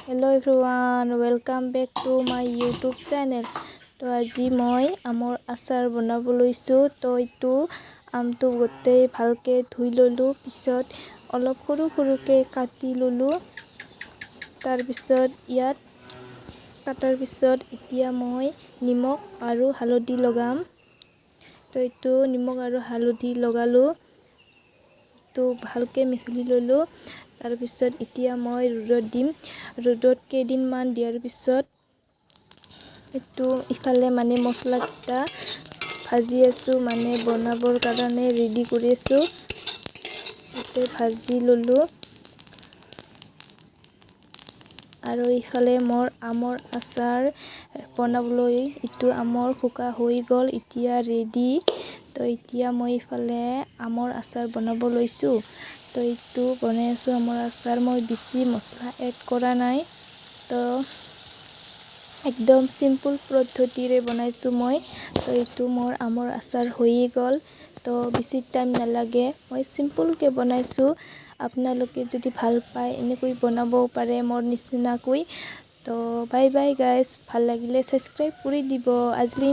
Hello everyone, welcome back to my YouTube channel. তো আজি মই আমৰ আচাৰ বনাব লৈছো। তো এইটো আমটো গোটেই ভালকে ধুই ললো, পিছত অলপ সৰুকে কাটি ললো। তাৰ পিছত ইয়াত কাটাৰ পিছত এতিয়া মই নিমখ আৰু হালধি লগাম। তো এইটো নিমখ আৰু হালধি লগালো, তো ভালকে মিহলি ললো। তাৰ পিছত এতিয়া মই ৰ'দত দিম। ৰ'দত কেইদিনমান দিয়াৰ পিছত এইটো ইফালে মছলা কিটা ভাজি আছো, বনাবৰ কাৰণে ৰেডি কৰি আছো। এতে ভাজি ললো আৰু ইফালে মোৰ আমৰ আচাৰ বনাবলৈ এইটো আমৰ শুকা হৈ গ'ল, এতিয়া ৰেডি। তো এতিয়া মই ইফালে আমৰ আচাৰ বনাব লৈছো। তো এইটো বনাই আছো আমৰ আচাৰ। মই বেছি মছলা এড কৰা নাই, তো একদম সিম্পল পদ্ধতিৰে বনাইছো মই। তো এইটো মোৰ আমৰ আচাৰ হৈ গ'ল, তো বেছি টাইম নালাগে, মই সিম্পলকে বনাইছো। আপোনালোকে যদি ভাল পায় এনেকৈ বনাবও পাৰে মোৰ নিচিনাকৈ। তো বাই বাই গাইজ, ভাল লাগিলে সাবস্ক্ৰাইব কৰি দিব। আজি